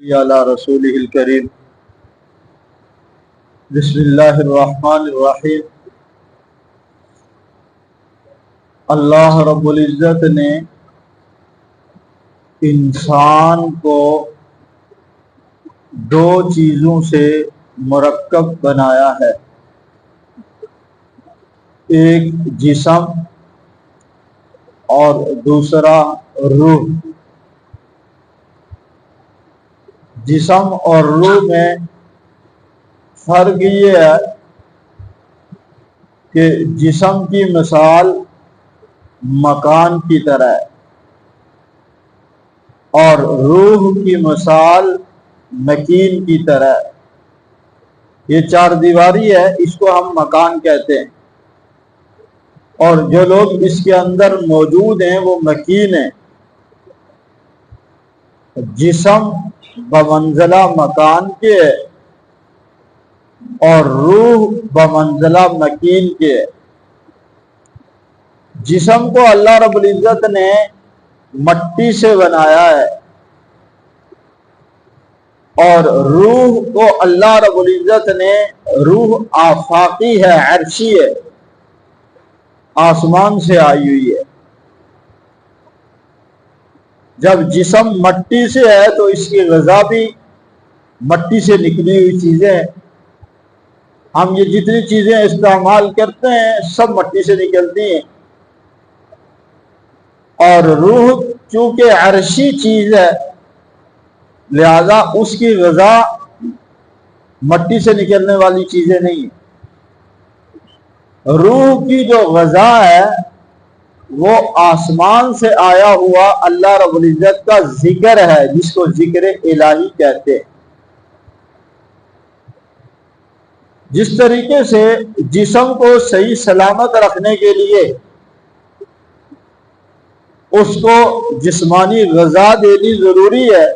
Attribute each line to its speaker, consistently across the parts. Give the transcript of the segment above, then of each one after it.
Speaker 1: علی رسولہ الکریم بسم اللہ الرحمن الرحیم۔ اللہ رب العزت نے انسان کو دو چیزوں سے مرکب بنایا ہے، ایک جسم اور دوسرا روح۔ جسم اور روح میں فرق یہ ہے کہ جسم کی مثال مکان کی طرح ہے اور روح کی مثال مکین کی طرح ہے۔ یہ چار دیواری ہے، اس کو ہم مکان کہتے ہیں، اور جو لوگ اس کے اندر موجود ہیں وہ مکین ہیں۔ جسم بمنزلہ مکان کے ہے اور روح بمنزلہ مکین کے ہے۔ جسم کو اللہ رب العزت نے مٹی سے بنایا ہے اور روح کو اللہ رب العزت نے روح آفاقی ہے، عرشی ہے، آسمان سے آئی ہوئی ہے۔ جب جسم مٹی سے ہے تو اس کی غذا بھی مٹی سے نکلی ہوئی چیزیں ہیں۔ ہم یہ جتنی چیزیں استعمال کرتے ہیں سب مٹی سے نکلتی ہیں، اور روح چونکہ عرشی چیز ہے لہذا اس کی غذا مٹی سے نکلنے والی چیزیں نہیں ہیں۔ روح کی جو غذا ہے وہ آسمان سے آیا ہوا اللہ رب العزت کا ذکر ہے، جس کو ذکر الہی کہتے ہیں۔ جس طریقے سے جسم کو صحیح سلامت رکھنے کے لیے اس کو جسمانی غذا دینی ضروری ہے،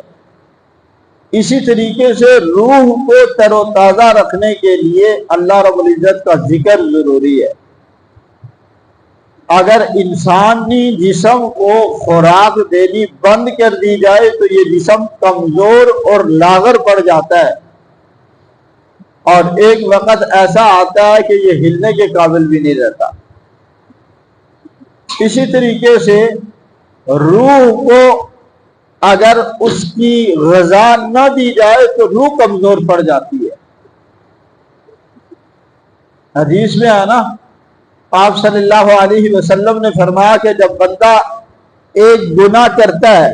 Speaker 1: اسی طریقے سے روح کو تر و تازہ رکھنے کے لیے اللہ رب العزت کا ذکر ضروری ہے۔ اگر انسانی جسم کو خوراک دینی بند کر دی جائے تو یہ جسم کمزور اور لاغر پڑ جاتا ہے، اور ایک وقت ایسا آتا ہے کہ یہ ہلنے کے قابل بھی نہیں رہتا۔ اسی طریقے سے روح کو اگر اس کی غذا نہ دی جائے تو روح کمزور پڑ جاتی ہے۔ حدیث میں ہے نا، آپ صلی اللہ علیہ وسلم نے فرمایا کہ جب بندہ ایک گناہ کرتا ہے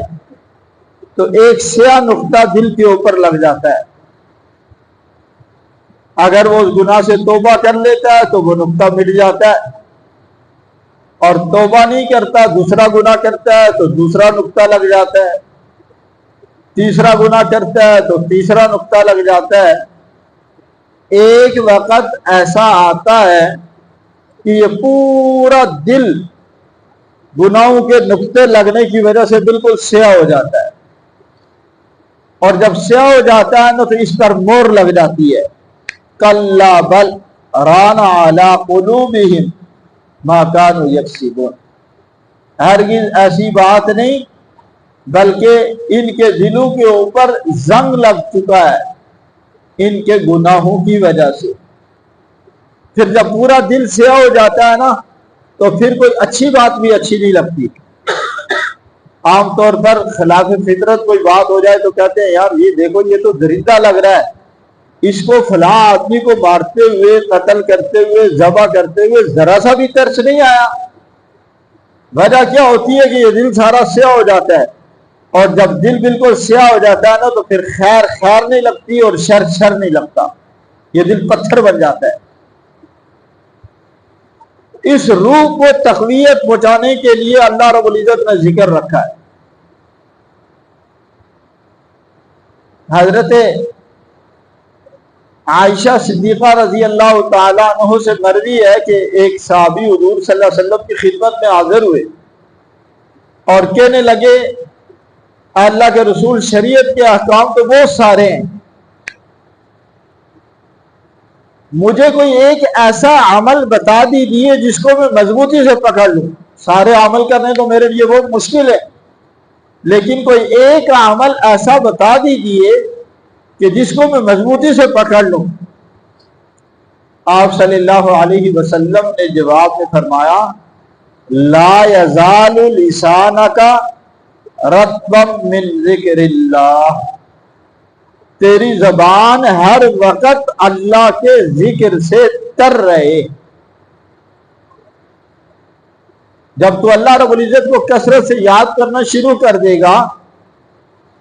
Speaker 1: تو ایک سیاہ نقطہ دل کے اوپر لگ جاتا ہے۔ اگر وہ اس گناہ سے توبہ کر لیتا ہے تو وہ نقطہ مٹ جاتا ہے، اور توبہ نہیں کرتا دوسرا گناہ کرتا ہے تو دوسرا نقطہ لگ جاتا ہے، تیسرا گناہ کرتا ہے تو تیسرا نقطہ لگ جاتا ہے۔ ایک وقت ایسا آتا ہے کہ یہ پورا دل گناہوں کے نقطے لگنے کی وجہ سے بالکل سیاہ ہو جاتا ہے، اور جب سیاہ ہو جاتا ہے نا تو اس پر مہر لگ جاتی ہے، کلا بل ران علی قلوبہم ما کانوا یکسبون۔ ہرگز ایسی بات نہیں، بلکہ ان کے دلوں کے اوپر زنگ لگ چکا ہے ان کے گناہوں کی وجہ سے۔ پھر جب پورا دل سیاہ ہو جاتا ہے نا تو پھر کوئی اچھی بات بھی اچھی نہیں لگتی۔ عام طور پر خلاف فطرت کوئی بات ہو جائے تو کہتے ہیں یار یہ دیکھو یہ تو درندہ لگ رہا ہے، اس کو فلاں آدمی کو مارتے ہوئے، قتل کرتے ہوئے، ذبح کرتے ہوئے ذرا سا بھی ترس نہیں آیا۔ وجہ کیا ہوتی ہے کہ یہ دل سارا سیاہ ہو جاتا ہے، اور جب دل بالکل سیاہ ہو جاتا ہے نا تو پھر خیر خیر نہیں لگتی اور شر شر نہیں لگتا، یہ دل پتھر بن جاتا ہے۔ اس روح کو تقویت پہنچانے کے لیے اللہ رب العزت نے ذکر رکھا ہے۔ حضرت عائشہ صدیقہ رضی اللہ تعالیٰ عنہ سے مروی ہے کہ ایک صحابی حضور صلی اللہ علیہ وسلم کی خدمت میں حاضر ہوئے اور کہنے لگے اللہ کے رسول، شریعت کے احکام تو بہت سارے ہیں، مجھے کوئی ایک ایسا عمل بتا دیجیے جس کو میں مضبوطی سے پکڑ لوں، سارے عمل کرنے تو میرے لیے بہت مشکل ہے۔ لیکن کوئی ایک عمل ایسا بتا دیجئے کہ جس کو میں مضبوطی سے پکڑ لوں۔ آپ صلی اللہ علیہ وسلم نے جواب میں فرمایا لا یزال لسانک رطبا من ذکر اللہ، تیری زبان ہر وقت اللہ کے ذکر سے تر رہے۔ جب تو اللہ رب العزت کو کثرت سے یاد کرنا شروع کر دے گا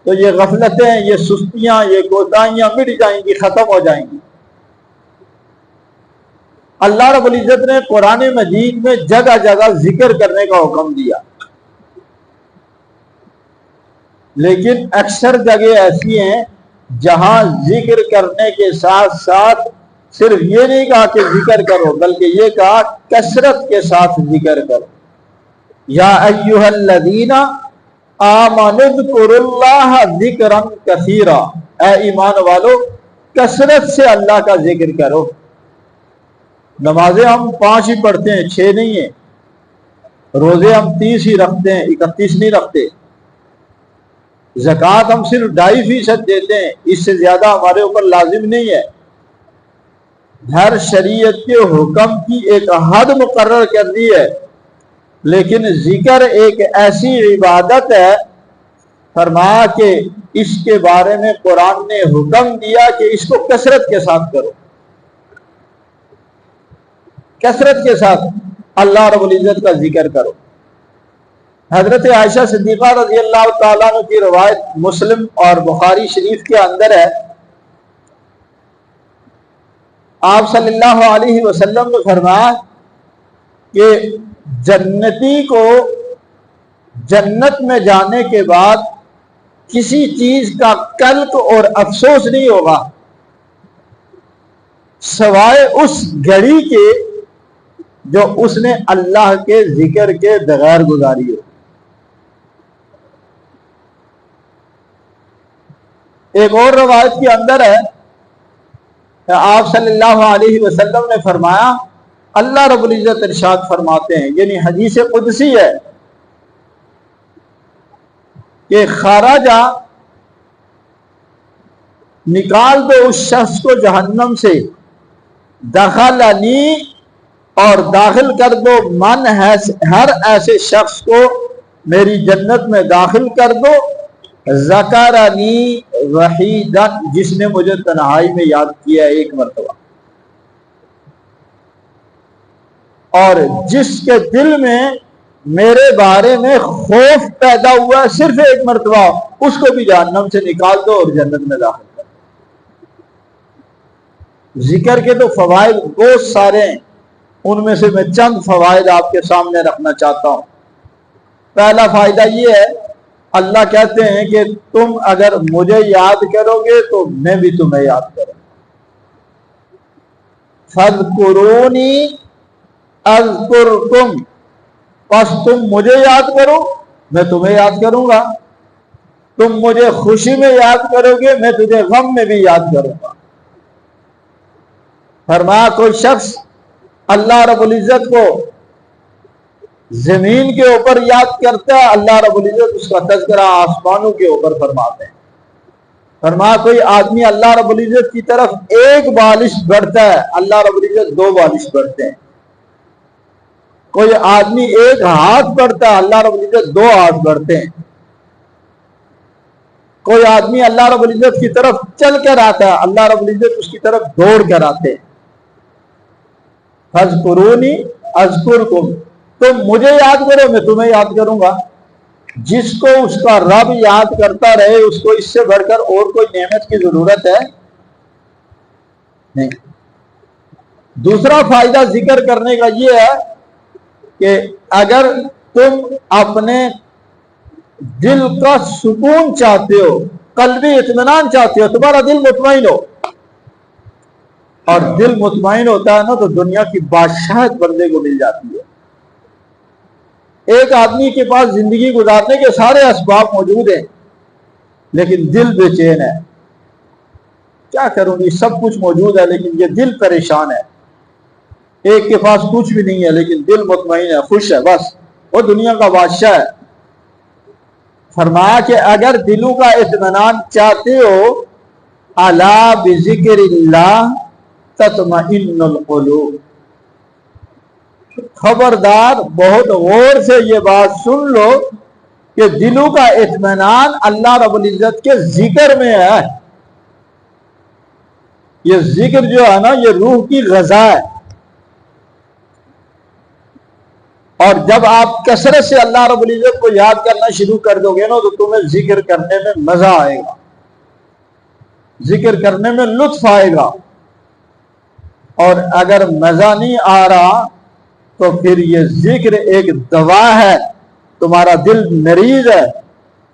Speaker 1: تو یہ غفلتیں، یہ سستیاں، یہ کوتاہیاں مٹ جائیں گی، ختم ہو جائیں گی۔ اللہ رب العزت نے قرآن مجید میں جگہ جگہ ذکر کرنے کا حکم دیا، لیکن اکثر جگہ ایسی ہیں جہاں ذکر کرنے کے ساتھ ساتھ صرف یہ نہیں کہا کہ ذکر کرو، بلکہ یہ کہا کثرت کے ساتھ ذکر کرو۔ یا ایھا الذین آمنوا اذکروا اللہ ذکرا کثیرا، اے ایمان والو کثرت سے اللہ کا ذکر کرو۔ نمازیں ہم 5 ہی پڑھتے ہیں، 6 نہیں ہیں۔ روزے ہم 30 ہی رکھتے ہیں، 31 نہیں رکھتے۔ زکوٰۃ ہم صرف 2.5% دیتے ہیں، اس سے زیادہ ہمارے اوپر لازم نہیں ہے۔ ہر شریعت کے حکم کی ایک حد مقرر کر دی ہے، لیکن ذکر ایک ایسی عبادت ہے، فرمایا کہ اس کے بارے میں قرآن نے حکم دیا کہ اس کو کثرت کے ساتھ کرو، کثرت کے ساتھ اللہ رب العزت کا ذکر کرو۔ حضرت عائشہ صدیقہ رضی اللہ تعالیٰ عنہ کی روایت مسلم اور بخاری شریف کے اندر ہے، آپ صلی اللہ علیہ وسلم نے فرمایا کہ جنتی کو جنت میں جانے کے بعد کسی چیز کا قلق اور افسوس نہیں ہوگا سوائے اس گھڑی کے جو اس نے اللہ کے ذکر کے بغیر گزاری ہو۔ ایک اور روایت کے اندر ہے کہ آپ صلی اللہ علیہ وسلم نے فرمایا، اللہ رب العزت ارشاد فرماتے ہیں، یعنی حدیث قدسی ہے کہ خارجہ نکال دو اس شخص کو جہنم سے، دخلنی اور داخل کر دو من ہے ہر ایسے شخص کو میری جنت میں داخل کر دو، ذکرنی وحیدا، جس نے مجھے تنہائی میں یاد کیا ایک مرتبہ، اور جس کے دل میں میرے بارے میں خوف پیدا ہوا ہے صرف ایک مرتبہ، اس کو بھی جہنم سے نکال دو اور جنت میں داخل کر دو۔ ذکر کے تو فوائد بہت سارے ہیں، ان میں سے میں چند فوائد آپ کے سامنے رکھنا چاہتا ہوں۔ پہلا فائدہ یہ ہے، اللہ کہتے ہیں کہ تم اگر مجھے یاد کرو گے تو میں بھی تمہیں یاد کروں گا۔ فاذکرونی اذکرکم، پس تم مجھے یاد کرو میں تمہیں یاد کروں گا۔ تم مجھے خوشی میں یاد کرو گے، میں تجھے غم میں بھی یاد کروں گا۔ فرمایا کوئی شخص اللہ رب العزت کو زمین کے اوپر یاد کرتا ہے، اللہ رب العزت اس کا تذکرہ آسمانوں کے اوپر فرماتے ہیں۔ فرمایا کوئی آدمی اللہ رب العزت کی طرف ایک بالش بڑھتا ہے، اللہ رب العزت 2 بالش بڑھتے ہیں۔ کوئی آدمی ایک ہاتھ بڑھتا ہے، اللہ رب العزت 2 ہاتھ بڑھتے ہیں۔ کوئی آدمی اللہ رب العزت کی طرف چل کر آتا ہے، اللہ رب العزت اس کی طرف دوڑ کر آتے ہیں۔ فاذکرونی اذکرکم، تم مجھے یاد کرو میں تمہیں یاد کروں گا۔ جس کو اس کا رب یاد کرتا رہے، اس کو اس سے بڑھ کر اور کوئی نعمت کی ضرورت ہے نہیں۔ دوسرا فائدہ ذکر کرنے کا یہ ہے کہ اگر تم اپنے دل کا سکون چاہتے ہو، قلبی اطمینان چاہتے ہو، تمہارا دل مطمئن ہو، اور دل مطمئن ہوتا ہے نا تو دنیا کی بادشاہت بندے کو مل جاتی ہے۔ ایک آدمی کے پاس زندگی گزارنے کے سارے اسباب موجود ہیں، لیکن دل بے چین ہے۔ کیا کروں گی، سب کچھ موجود ہے لیکن یہ دل پریشان ہے۔ ایک کے پاس کچھ بھی نہیں ہے لیکن دل مطمئن ہے، خوش ہے، بس وہ دنیا کا بادشاہ ہے۔ فرمایا کہ اگر دلوں کا اطمینان چاہتے ہو، الا بذکر اللہ تطمئن القلوب، خبردار بہت غور سے یہ بات سن لو کہ دلوں کا اطمینان اللہ رب العزت کے ذکر میں ہے۔ یہ ذکر جو ہے نا، یہ روح کی غذا ہے، اور جب آپ کثرت سے اللہ رب العزت کو یاد کرنا شروع کر دو گے نا، تو تمہیں ذکر کرنے میں مزہ آئے گا، ذکر کرنے میں لطف آئے گا۔ اور اگر مزہ نہیں آ رہا تو پھر یہ ذکر ایک دوا ہے، تمہارا دل مریض ہے،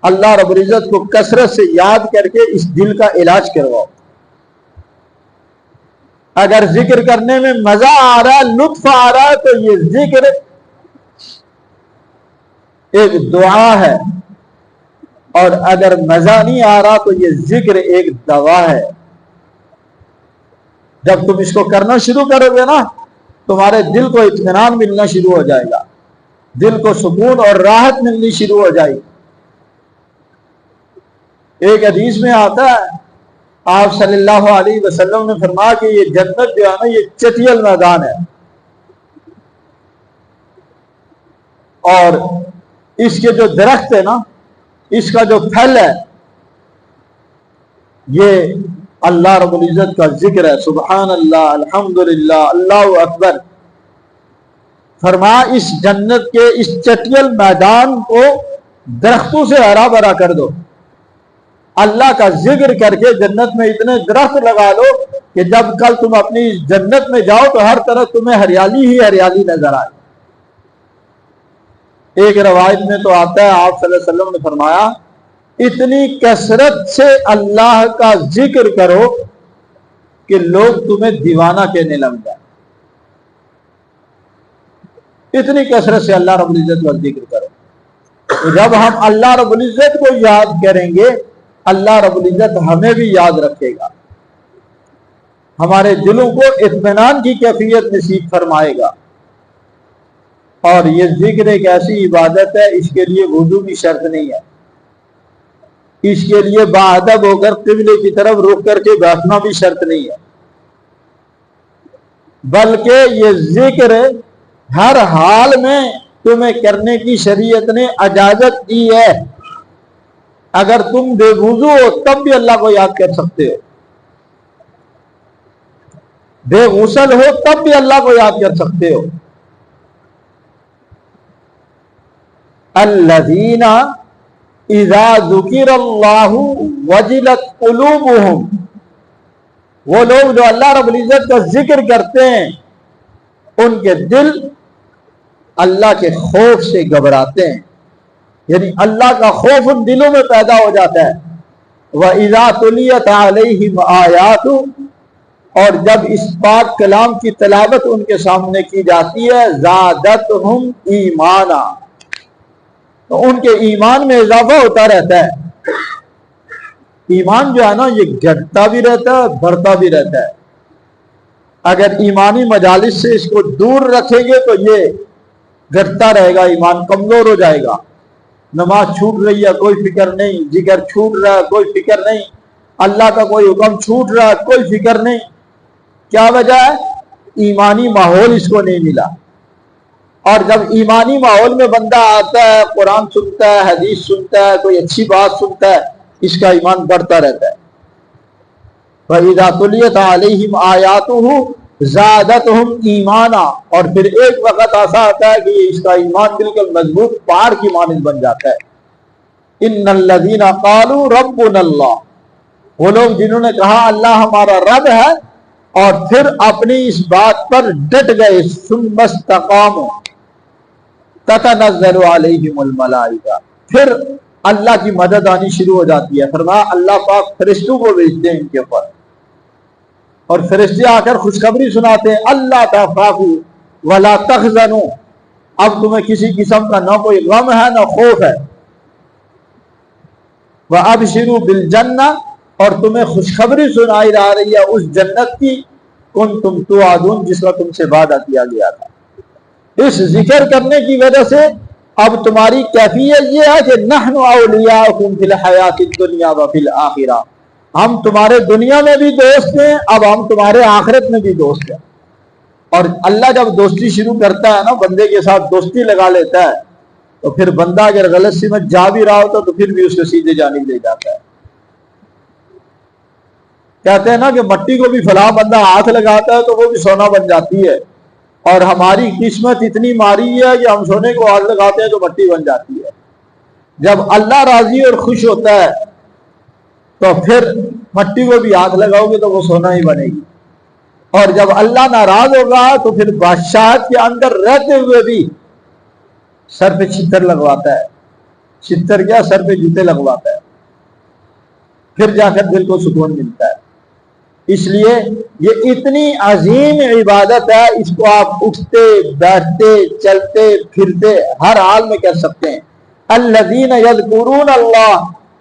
Speaker 1: اللہ رب العزت کو کثرت سے یاد کر کے اس دل کا علاج کرواؤ۔ اگر ذکر کرنے میں مزہ آ رہا ہے، لطف آ رہا ہے، تو یہ ذکر ایک دعا ہے، اور اگر مزہ نہیں آ رہا تو یہ ذکر ایک دوا ہے۔ جب تم اس کو کرنا شروع کرو گے نا، تمہارے دل کو اطمینان ملنا شروع ہو جائے گا، دل کو سکون اور راحت ملنی شروع ہو جائے گی۔ ایک حدیث میں آتا ہے، آپ صلی اللہ علیہ وسلم نے فرمایا کہ یہ جنت جو ہے نا، یہ چٹیل میدان ہے، اور اس کے جو درخت ہے نا، اس کا جو پھل ہے، یہ اللہ رب العزت کا ذکر ہے، سبحان اللہ، الحمدللہ، اللہ اکبر۔ فرمایا اس جنت کے اس چٹیل میدان کو درختوں سے ہرا بھرا کر دو، اللہ کا ذکر کر کے جنت میں اتنے درخت لگا لو کہ جب کل تم اپنی جنت میں جاؤ تو ہر طرف تمہیں ہریالی ہی ہریالی نظر آئے۔ ایک روایت میں تو آتا ہے، آپ صلی اللہ علیہ وسلم نے فرمایا اتنی کثرت سے اللہ کا ذکر کرو کہ لوگ تمہیں دیوانہ کہنے لگ جائیں، اتنی کثرت سے اللہ رب العزت کا ذکر کرو۔ تو جب ہم اللہ رب العزت کو یاد کریں گے، اللہ رب العزت ہمیں بھی یاد رکھے گا، ہمارے دلوں کو اطمینان کی کیفیت نصیب فرمائے گا۔ اور یہ ذکر ایک ایسی عبادت ہے، اس کے لیے وضو کی شرط نہیں ہے، اس کے لیے باادب ہو کر قبلے کی طرف رخ کر کے بیٹھنا بھی شرط نہیں ہے، بلکہ یہ ذکر ہر حال میں تمہیں کرنے کی شریعت نے اجازت دی ہے۔ اگر تم بے وضو ہو تب بھی اللہ کو یاد کر سکتے ہو، بے غسل ہو تب بھی اللہ کو یاد کر سکتے ہو۔ الذین اذا ذکر اللہ وجلت قلوبہم، وہ لوگ جو اللہ رب العزت کا ذکر کرتے ہیں، ان کے دل اللہ کے خوف سے گھبراتے ہیں، یعنی اللہ کا خوف ان دلوں میں پیدا ہو جاتا ہے۔ وَإِذَا تُلِيَتْ عَلَيْهِمْ آیَاتُ، اور جب اس پاک کلام کی تلاوت ان کے سامنے کی جاتی ہے، زَادَتْهُمْ ایمانا، تو ان کے ایمان میں اضافہ ہوتا رہتا ہے۔ ایمان جو ہے نا، یہ گھٹتا بھی رہتا ہے، بڑھتا بھی رہتا ہے۔ اگر ایمانی مجالس سے اس کو دور رکھیں گے تو یہ گھٹتا رہے گا، ایمان کمزور ہو جائے گا۔ نماز چھوٹ رہی ہے، کوئی فکر نہیں، ذکر چھوٹ رہا ہے، کوئی فکر نہیں، اللہ کا کوئی حکم چھوٹ رہا ہے، کوئی فکر نہیں۔ کیا وجہ ہے؟ ایمانی ماحول اس کو نہیں ملا۔ اور جب ایمانی ماحول میں بندہ آتا ہے، قرآن سنتا ہے، حدیث سنتا ہے، کوئی اچھی بات سنتا ہے، اس کا ایمان بڑھتا رہتا ہے۔ فَإِذَا تُلِيَتْ عَلَيْهِمْ آیَاتُهُ زَادَتْهُمْ ایمانا، اور پھر ایک وقت ایسا آتا ہے کہ اس کا ایمان بالکل مضبوط پہاڑ کی مانند بن جاتا ہے۔ إِنَّ الَّذِينَ قَالُوا رَبُّنَا اللَّهُ، وہ لوگ جنہوں نے کہا اللہ ہمارا رب ہے، اور پھر اپنی اس بات پر ڈٹ گئے، ثُمَّ اسْتَقَامُوا تَتَنَزَّلُ عَلَيْهِمُ الْمَلَائِکَةُ، پھر اللہ کی مدد آنی شروع ہو جاتی ہے۔ فرمایا اللہ پاک فرشتوں کو بھیجتے ہیں ان کے اوپر، اور فرشتے آ کر خوشخبری سناتے ہیں، اللہ تخافوا ولا تحزنوا، اب تمہیں کسی قسم کا نہ کوئی غم ہے نہ خوف ہے۔ وَأَبْشِرُوا بِالْجَنَّةِ، اور تمہیں خوشخبری سنائی جا رہی ہے اس جنت کی، کنتم توعدون، جس کا تم سے وعدہ کیا گیا تھا۔ اس ذکر کرنے کی وجہ سے اب تمہاری کیفیت یہ ہے کہ نحن اولیاؤکم فی الحیات الدنیا وفی الآخرہ، ہم تمہارے دنیا میں بھی دوست ہیں، اب ہم تمہارے آخرت میں بھی دوست ہیں۔ اور اللہ جب دوستی شروع کرتا ہے نا، بندے کے ساتھ دوستی لگا لیتا ہے، تو پھر بندہ اگر غلط سمت جا بھی رہا ہوتا تو پھر بھی اس کو سیدھے جانب لے جاتا ہے۔ کہتے ہیں نا کہ مٹی کو بھی فلاں بندہ ہاتھ لگاتا ہے تو وہ بھی سونا بن جاتی ہے، اور ہماری قسمت اتنی ماری ہے کہ ہم سونے کو ہاتھ لگاتے ہیں تو مٹی بن جاتی ہے۔ جب اللہ راضی اور خوش ہوتا ہے تو پھر مٹی کو بھی ہاتھ لگاؤ گے تو وہ سونا ہی بنے گی، اور جب اللہ ناراض ہوگا تو پھر بادشاہت کے اندر رہتے ہوئے بھی سر پہ چھتر لگواتا ہے، چھتر کیا، سر پہ جوتے لگواتا ہے، پھر جا کر دل کو سکون ملتا ہے۔ اس لیے یہ اتنی عظیم عبادت ہے، اس کو آپ اٹھتے بیٹھتے چلتے پھرتے ہر حال میں کر سکتے ہیں۔ الذین یذکرون اللہ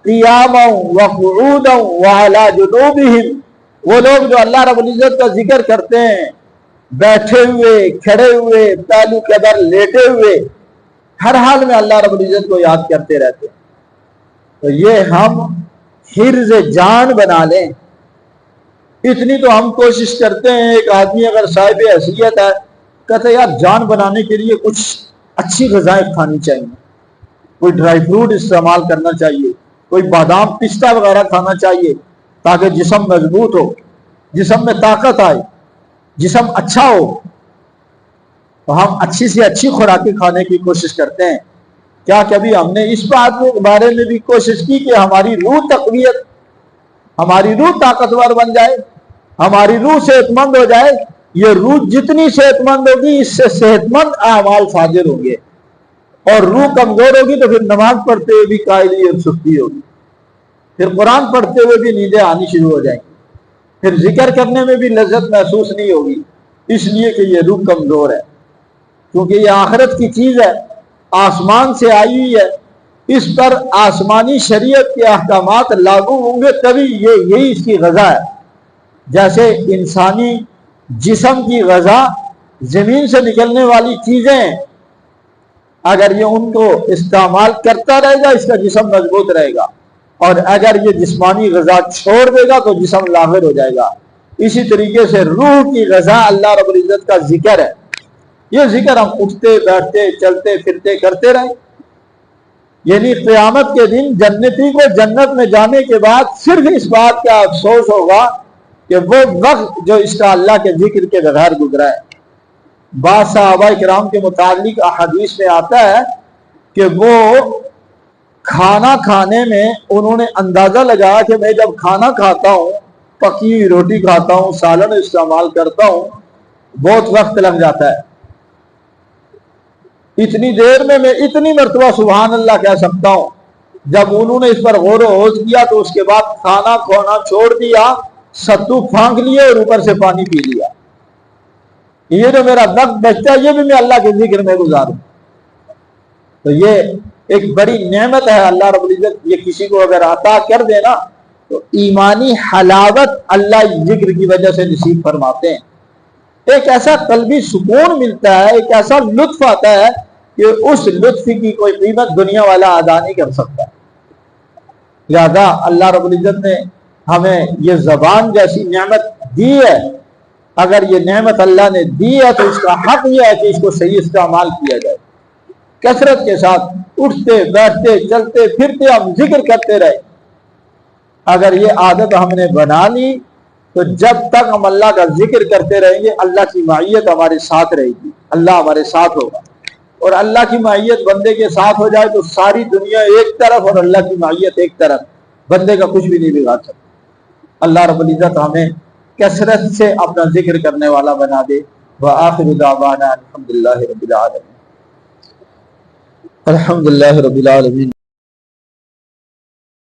Speaker 1: قیاما وقعودا وعلی جنوبہم، وہ لوگ جو اللہ رب العزت کا ذکر کرتے ہیں بیٹھے ہوئے، کھڑے ہوئے، پہلو کے بر لیٹے ہوئے، ہر حال میں اللہ رب العزت کو یاد کرتے رہتے ہیں۔ تو یہ ہم حرز جان بنا لیں، اتنی تو ہم کوشش کرتے ہیں۔ ایک آدمی اگر صاحب حیثیت ہے، کہتے ہیں یار جان بنانے کے لیے کچھ اچھی غذائیں کھانی چاہیے، کوئی ڈرائی فروٹ استعمال کرنا چاہیے، کوئی بادام پستہ وغیرہ کھانا چاہیے تاکہ جسم مضبوط ہو، جسم میں طاقت آئے، جسم اچھا ہو۔ تو ہم اچھی سے اچھی خوراکیں کھانے کی کوشش کرتے ہیں۔ کیا کبھی ہم نے اس بات کے بارے میں بھی کوشش کی کہ ہماری روح تقویت، ہماری روح طاقتور بن جائے، ہماری روح صحت مند ہو جائے؟ یہ روح جتنی صحت مند ہوگی اس سے صحت مند اعمال صادر ہوں گے، اور روح کمزور ہوگی تو پھر نماز پڑھتے ہوئے بھی کائلی اور سستی ہوگی، پھر قرآن پڑھتے ہوئے بھی نیندیں آنی شروع ہو جائیں گی، پھر ذکر کرنے میں بھی لذت محسوس نہیں ہوگی، اس لیے کہ یہ روح کمزور ہے۔ کیونکہ یہ آخرت کی چیز ہے، آسمان سے آئی ہوئی ہے، اس پر آسمانی شریعت کے احکامات لاگو ہوں گے تبھی یہی اس کی غذا ہے۔ جیسے انسانی جسم کی غذا زمین سے نکلنے والی چیزیں، اگر یہ ان کو استعمال کرتا رہے گا اس کا جسم مضبوط رہے گا، اور اگر یہ جسمانی غذا چھوڑ دے گا تو جسم لاغر ہو جائے گا۔ اسی طریقے سے روح کی غذا اللہ رب العزت کا ذکر ہے۔ یہ ذکر ہم اٹھتے بیٹھتے چلتے پھرتے کرتے رہیں، یعنی قیامت کے دن جنتی کو جنت میں جانے کے بعد صرف اس بات کا افسوس ہوگا کہ وہ وقت جو اس کا اللہ کے ذکر کے بغیر گزرا ہے۔ بعض صحابہ کرام کے متعلق احادیث میں آتا ہے کہ وہ کھانا کھانے میں انہوں نے اندازہ لگایا کہ میں جب کھانا کھاتا ہوں، پکی ہوئی روٹی کھاتا ہوں، سالن استعمال کرتا ہوں، بہت وقت لگ جاتا ہے، اتنی دیر میں اتنی مرتبہ سبحان اللہ کہہ سکتا ہوں۔ جب انہوں نے اس پر غور و خوض کیا تو اس کے بعد کھانا کھونا چھوڑ دیا، ستو پھانک لیے اور اوپر سے پانی پی لیا۔ یہ جو میرا وقت بچتا ہے یہ بھی میں اللہ کے ذکر میں گزاروں۔ تو یہ ایک بڑی نعمت ہے اللہ رب العزت، یہ کسی کو اگر عطا کر دے نا تو ایمانی حلاوت اللہ ذکر کی وجہ سے نصیب فرماتے ہیں۔ ایک ایسا قلبی سکون ملتا ہے، ایک ایسا لطف آتا ہے کہ اس لطف کی کوئی قیمت دنیا والا ادا نہیں کر سکتا۔ لہذا اللہ رب العزت نے ہمیں یہ زبان جیسی نعمت دی ہے، اگر یہ نعمت اللہ نے دی ہے تو اس کا حق یہ ہے کہ اس کو صحیح استعمال کیا جائے، کثرت کے ساتھ اٹھتے بیٹھتے چلتے پھرتے ہم ذکر کرتے رہے۔ اگر یہ عادت ہم نے بنا لی تو جب تک ہم اللہ کا ذکر کرتے رہیں گے اللہ کی معیت ہمارے ساتھ رہے گی، اللہ ہمارے ساتھ ہوگا۔ اور اللہ کی معیت بندے کے ساتھ ہو جائے تو ساری دنیا ایک طرف اور اللہ کی معیت ایک طرف، بندے کا کچھ بھی نہیں بگاڑ سکتا۔ اللہ رب العزت ہمیں کثرت سے اپنا ذکر کرنے والا بنا دے۔ وآخر دعوانا الحمدللہ رب العالمین، الحمدللہ رب العالمین۔